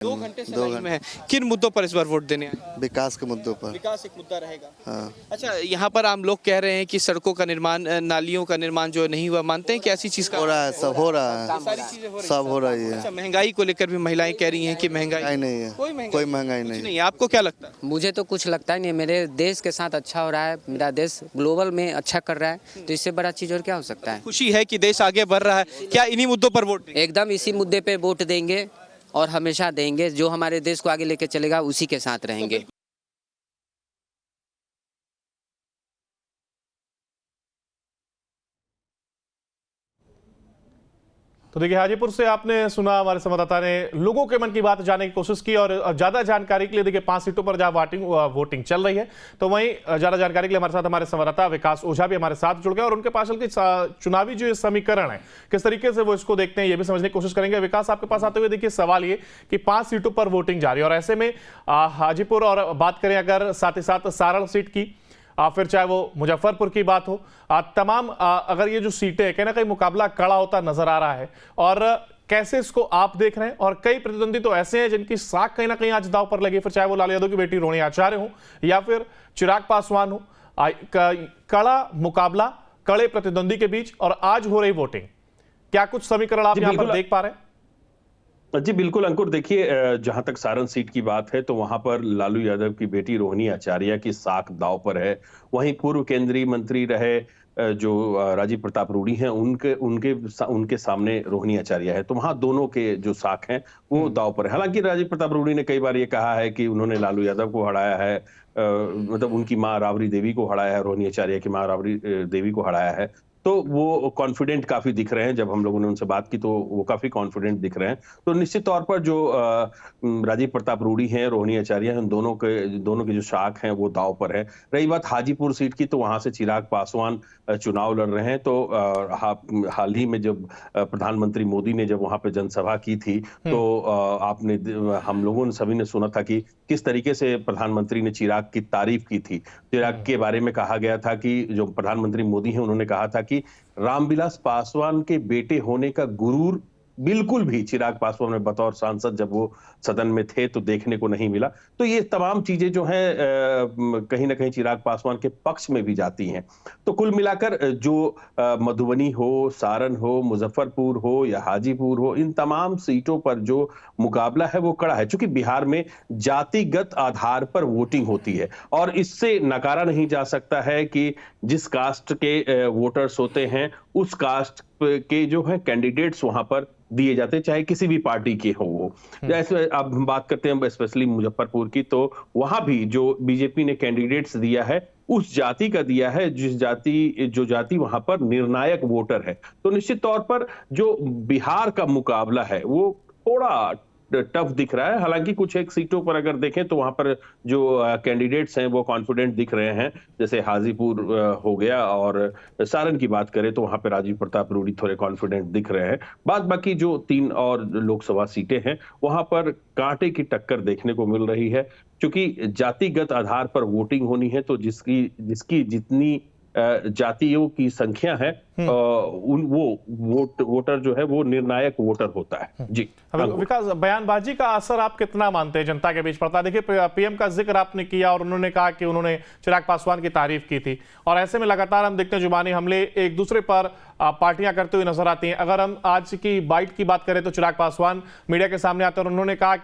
2 घंटे से दो लाइन में है। किन मुद्दों पर इस बार वोट देने आए? विकास के मुद्दों पर। विकास एक मुद्दा रहेगा। हाँ, अच्छा, यहाँ पर आम लोग कह रहे हैं कि सड़कों का निर्माण, नालियों का निर्माण जो नहीं हुआ, मानते हैं कि ऐसी चीज का हो रहा है, सब हो रहा है, सारी चीजें हो रही सब हो रही है। अच्छा, महंगाई को लेकर भी महिलाएं कह रही हैं कि महंगाई नहीं है, कोई कोई महंगाई कुछ नहीं। नहीं है। आपको क्या लगता है? मुझे तो कुछ लगता ही नहीं। मेरे देश के साथ अच्छा हो रहा है, मेरा देश ग्लोबल में अच्छा कर रहा है, तो इससे बड़ा चीज़ और क्या हो सकता है। खुशी है कि देश आगे बढ़ रहा है, क्या इन्हीं मुद्दों पर वोट देंगे? एकदम इसी मुद्दे पे वोट देंगे और हमेशा देंगे। जो हमारे देश को आगे लेके चलेगा उसी के साथ रहेंगे। तो देखिए, हाजीपुर से आपने सुना, हमारे संवाददाता ने लोगों के मन की बात जानने की कोशिश की और ज्यादा जानकारी के लिए देखिए 5 सीटों पर जहां वोटिंग चल रही है, तो वहीं ज्यादा जानकारी के लिए हमारे साथ हमारे संवाददाता विकास ओझा भी हमारे साथ जुड़ गए और उनके पास के चुनावी जो समीकरण है किस तरीके से वो इसको देखते हैं ये भी समझने की कोशिश करेंगे। विकास, आपके पास आते हुए देखिए सवाल ये कि 5 सीटों पर वोटिंग जारी है और ऐसे में हाजीपुर और बात करें अगर साथ ही साथ सारण सीट की, फिर चाहे वो मुजफ्फरपुर की बात हो, तमाम अगर ये जो सीटें कहीं ना कहीं मुकाबला कड़ा होता नजर आ रहा है और कैसे इसको आप देख रहे हैं। और कई प्रतिद्वंदी तो ऐसे हैं जिनकी साख कहीं ना कहीं आज दांव पर लगी, फिर चाहे वो लालू यादव की बेटी रोहिणी आचार्य हो या फिर चिराग पासवान हो। कड़ा मुकाबला, कड़े प्रतिद्वंदी के बीच और आज हो रही वोटिंग, क्या कुछ समीकरण आप यहां पर देख पा रहे हैं? जी बिल्कुल अंकुर, देखिए जहां तक सारण सीट की बात है तो वहां पर लालू यादव की बेटी रोहिणी आचार्य की साख दांव पर है। वहीं पूर्व केंद्रीय मंत्री रहे जो राजीव प्रताप रूडी हैं, उनके सामने रोहिणी आचार्य है, तो वहां दोनों के जो साख हैं वो दांव पर है। हालांकि राजीव प्रताप रूडी ने कई बार ये कहा है कि उन्होंने लालू यादव को हराया है, मतलब उनकी मां राबड़ी देवी को हराया है, रोहिणी आचार्य की मां राबड़ी देवी को हराया है, तो वो कॉन्फिडेंट काफी दिख रहे हैं। जब हम लोगों ने उनसे बात की तो वो काफी कॉन्फिडेंट दिख रहे हैं। तो निश्चित तौर पर जो राजीव प्रताप रूडी हैं, रोहिणी आचार्य हैं, दोनों के जो शाख हैं वो दांव पर है। रही बात हाजीपुर सीट की, तो वहां से चिराग पासवान चुनाव लड़ रहे हैं। तो हाल ही में जब प्रधानमंत्री मोदी ने जब वहां पे जनसभा की थी तो हम लोगों ने सभी ने सुना था कि किस तरीके से प्रधानमंत्री ने चिराग की तारीफ की थी। चिराग के बारे में कहा गया था कि जो प्रधानमंत्री मोदी हैं उन्होंने कहा था कि रामविलास पासवान के बेटे होने का गुरूर बिल्कुल भी चिराग पासवान में बतौर सांसद जब वो सदन में थे तो देखने को नहीं मिला। तो ये तमाम चीजें जो हैं कहीं ना कहीं चिराग पासवान के पक्ष में भी जाती हैं। तो कुल मिलाकर जो मधुबनी हो, सारण हो, मुजफ्फरपुर हो या हाजीपुर हो, इन तमाम सीटों पर जो मुकाबला है वो कड़ा है। चूंकि बिहार में जातिगत आधार पर वोटिंग होती है और इससे नकारा नहीं जा सकता है कि जिस कास्ट के वोटर्स होते हैं उस कास्ट के जो है कैंडिडेट्स वहां पर दिए जाते हैं, चाहे किसी भी पार्टी के हो वो। जैसे अब हम बात करते हैं स्पेशली मुजफ्फरपुर की, तो वहां भी जो बीजेपी ने कैंडिडेट्स दिया है उस जाति का दिया है जो जाति वहां पर निर्णायक वोटर है। तो निश्चित तौर पर जो बिहार का मुकाबला है वो थोड़ा टफ दिख रहा है। हालांकि कुछ एक सीटों पर अगर देखें तो वहां पर जो कैंडिडेट्स हैं वो कॉन्फिडेंट दिख रहे हैं, जैसे हाजीपुर हो गया, और सारण की बात करें तो वहां पर राजीव प्रताप रूडी थोड़े कॉन्फिडेंट दिख रहे हैं। बाद बाकी जो 3 और लोकसभा सीटें हैं वहां पर कांटे की टक्कर देखने को मिल रही है। क्योंकि जातिगत आधार पर वोटिंग होनी है तो जिसकी जितनी जातियों की संख्या है वोटर जो है वो निर्णायक वोटर होता है। जी विकास, बयानबाजी का असर आप कितना मानते हैं जनता के बीच पड़ता है? देखिए, पीएम का जिक्र आपने किया और उन्होंने कहा कि उन्होंने चिराग पासवान की तारीफ की थी और ऐसे में लगातार हम देखते हैं जुबानी हमले एक दूसरे पर पार्टियां करते हुए नजर आती हैं। अगर हम आज की बाइट की बात करें तो चिराग पासवान मीडिया के सामने आते हैं और उन्होंने कहा